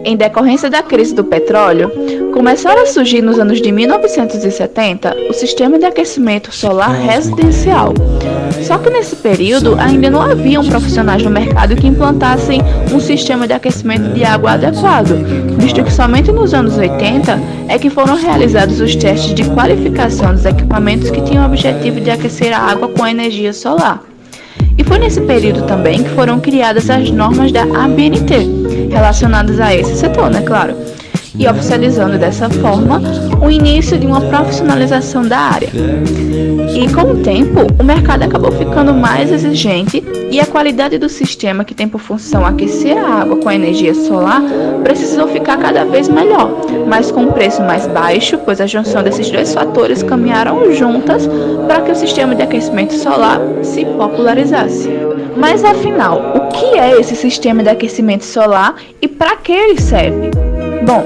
Em decorrência da crise do petróleo, começaram a surgir nos anos de 1970 o sistema de aquecimento solar residencial. Só que nesse período ainda não haviam profissionais no mercado que implantassem um sistema de aquecimento de água adequado, visto que somente nos anos 80 é que foram realizados os testes de qualificação dos equipamentos que tinham o objetivo de aquecer a água com a energia solar. E foi nesse período também que foram criadas as normas da ABNT, relacionadas a esse setor, claro, e oficializando dessa forma o início de uma profissionalização da área. E com o tempo, o mercado acabou ficando mais exigente e a qualidade do sistema, que tem por função aquecer a água com a energia solar, precisou ficar cada vez melhor, mas com um preço mais baixo, pois a junção desses dois fatores caminharam juntas para que o sistema de aquecimento solar se popularizasse. Mas afinal, o que é esse sistema de aquecimento solar e para que ele serve? Bom,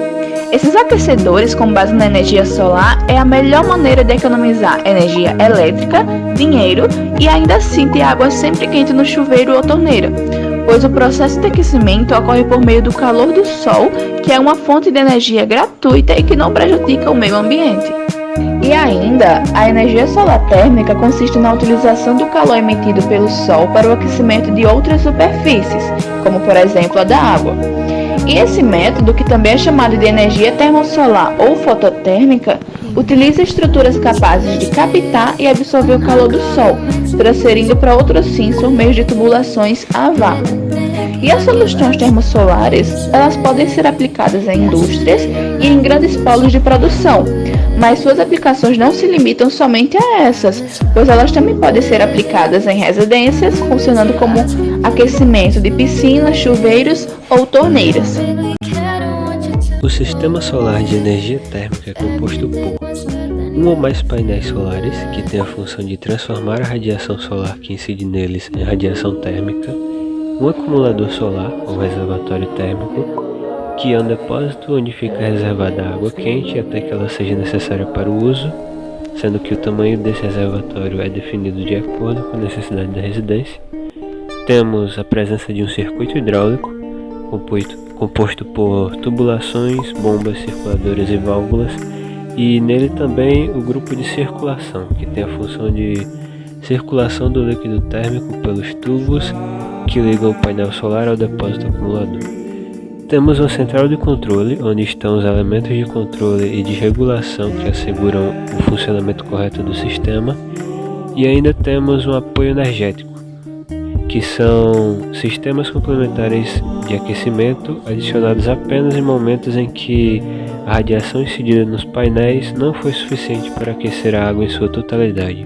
esses aquecedores com base na energia solar é a melhor maneira de economizar energia elétrica, dinheiro e ainda assim ter água sempre quente no chuveiro ou torneira, pois o processo de aquecimento ocorre por meio do calor do sol, que é uma fonte de energia gratuita e que não prejudica o meio ambiente. E ainda, a energia solar térmica consiste na utilização do calor emitido pelo sol para o aquecimento de outras superfícies, como por exemplo a da água. E esse método, que também é chamado de energia termosolar ou fototérmica, utiliza estruturas capazes de captar e absorver o calor do sol, transferindo para outros fins por meio de tubulações a vácuo. E as soluções termosolares, elas podem ser aplicadas em indústrias e em grandes polos de produção, mas suas aplicações não se limitam somente a essas, pois elas também podem ser aplicadas em residências, funcionando como aquecimento de piscinas, chuveiros ou torneiras. O sistema solar de energia térmica é composto por um ou mais painéis solares, que têm a função de transformar a radiação solar que incide neles em radiação térmica, um acumulador solar, ou reservatório térmico, que é um depósito onde fica reservada água quente até que ela seja necessária para o uso, sendo que o tamanho desse reservatório é definido de acordo com a necessidade da residência. Temos a presença de um circuito hidráulico, composto por tubulações, bombas, circuladoras e válvulas, e nele também o grupo de circulação, que tem a função de circulação do líquido térmico pelos tubos que ligam o painel solar ao depósito acumulador. Temos uma central de controle, onde estão os elementos de controle e de regulação que asseguram o funcionamento correto do sistema, e ainda temos um apoio energético, que são sistemas complementares de aquecimento adicionados apenas em momentos em que a radiação incidida nos painéis não foi suficiente para aquecer a água em sua totalidade.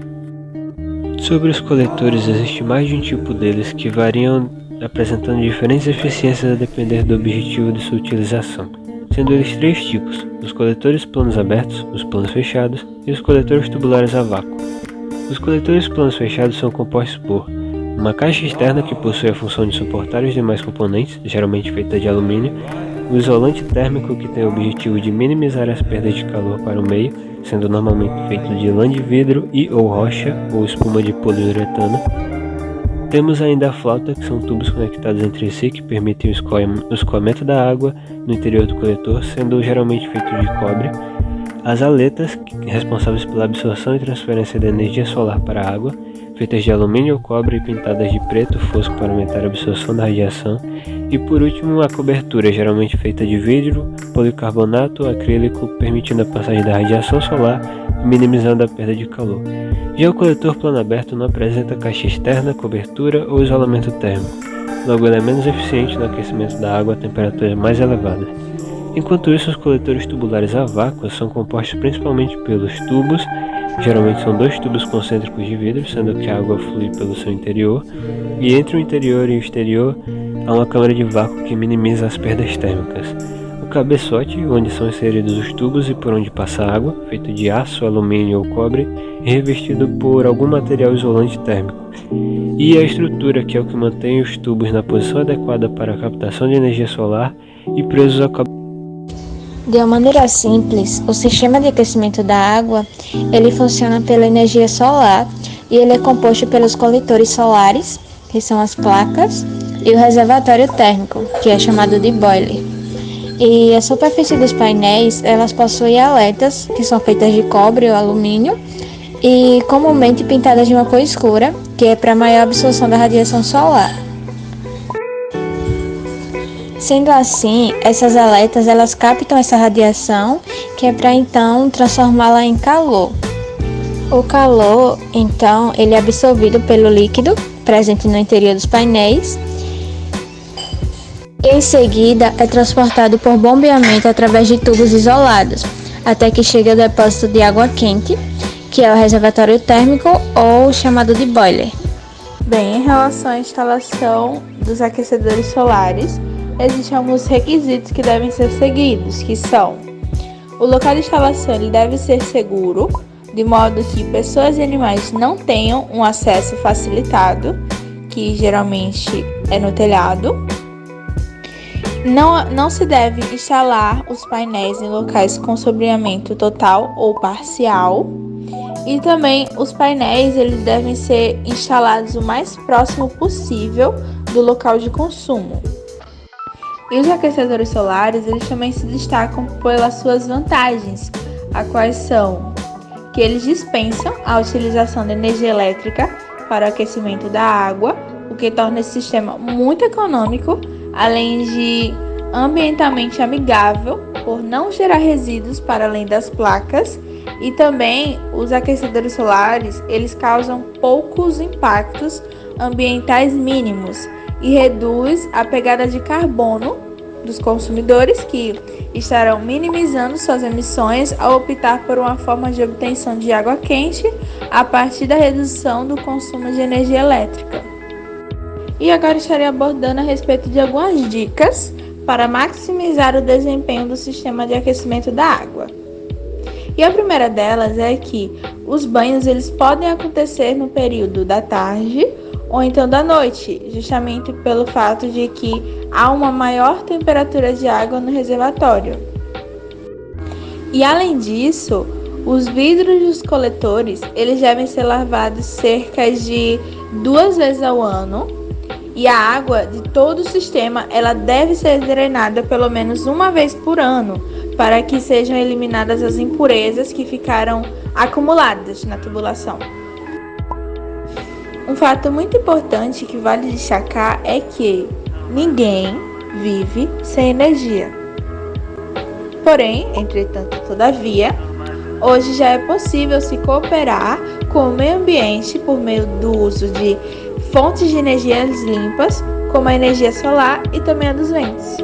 Sobre os coletores, existe mais de um tipo deles que variam apresentando diferentes eficiências a depender do objetivo de sua utilização, sendo eles três tipos: os coletores planos abertos, os planos fechados e os coletores tubulares a vácuo. Os coletores planos fechados são compostos por uma caixa externa que possui a função de suportar os demais componentes, geralmente feita de alumínio, o isolante térmico, que tem o objetivo de minimizar as perdas de calor para o meio, sendo normalmente feito de lã de vidro e ou rocha ou espuma de poliuretano. Temos ainda a flauta, que são tubos conectados entre si que permitem o escoamento da água no interior do coletor, sendo geralmente feitos de cobre. As aletas, responsáveis pela absorção e transferência da energia solar para a água, feitas de alumínio ou cobre e pintadas de preto fosco para aumentar a absorção da radiação. E por último, a cobertura, geralmente feita de vidro, policarbonato ou acrílico, permitindo a passagem da radiação solar e minimizando a perda de calor. Já o coletor plano aberto não apresenta caixa externa, cobertura ou isolamento térmico, logo ele é menos eficiente no aquecimento da água a temperaturas mais elevadas. Enquanto isso, os coletores tubulares a vácuo são compostos principalmente pelos tubos, geralmente são dois tubos concêntricos de vidro, sendo que a água flui pelo seu interior, e entre o interior e o exterior há uma câmara de vácuo que minimiza as perdas térmicas. O cabeçote, onde são inseridos os tubos e por onde passa a água, feito de aço, alumínio ou cobre, e revestido por algum material isolante térmico. E a estrutura, que é o que mantém os tubos na posição adequada para a captação de energia solar e presos ao cabo. De uma maneira simples, o sistema de aquecimento da água, ele funciona pela energia solar, e ele é composto pelos coletores solares, que são as placas, e o reservatório térmico, que é chamado de boiler. E a superfície dos painéis, elas possuem aletas, que são feitas de cobre ou alumínio, e comumente pintadas de uma cor escura, que é para maior absorção da radiação solar. Sendo assim, essas aletas elas captam essa radiação, que é para então transformá-la em calor. O calor, então, ele é absorvido pelo líquido presente no interior dos painéis. Em seguida, é transportado por bombeamento através de tubos isolados, até que chegue ao depósito de água quente, que é o reservatório térmico ou chamado de boiler. Bem, em relação à instalação dos aquecedores solares, existem alguns requisitos que devem ser seguidos, que são: o local de instalação ele deve ser seguro, de modo que pessoas e animais não tenham um acesso facilitado, que geralmente é no telhado. Não se deve instalar os painéis em locais com sombreamento total ou parcial. E também os painéis eles devem ser instalados o mais próximo possível do local de consumo. E os aquecedores solares eles também se destacam pelas suas vantagens, as quais são que eles dispensam a utilização de energia elétrica para o aquecimento da água, o que torna esse sistema muito econômico, além de ambientalmente amigável, por não gerar resíduos para além das placas. E também os aquecedores solares, eles causam poucos impactos ambientais mínimos e reduz a pegada de carbono dos consumidores, que estarão minimizando suas emissões ao optar por uma forma de obtenção de água quente a partir da redução do consumo de energia elétrica. E agora estarei abordando a respeito de algumas dicas para maximizar o desempenho do sistema de aquecimento da água. E a primeira delas é que os banhos eles podem acontecer no período da tarde ou então da noite, justamente pelo fato de que há uma maior temperatura de água no reservatório. E além disso, os vidros dos coletores eles devem ser lavados cerca de 2 vezes ao ano, e a água de todo o sistema ela deve ser drenada pelo menos uma vez por ano, para que sejam eliminadas as impurezas que ficaram acumuladas na tubulação. Um fato muito importante que vale destacar é que ninguém vive sem energia. Porém, entretanto, todavia, hoje já é possível se cooperar com o meio ambiente por meio do uso de fontes de energias limpas, como a energia solar e também a dos ventos.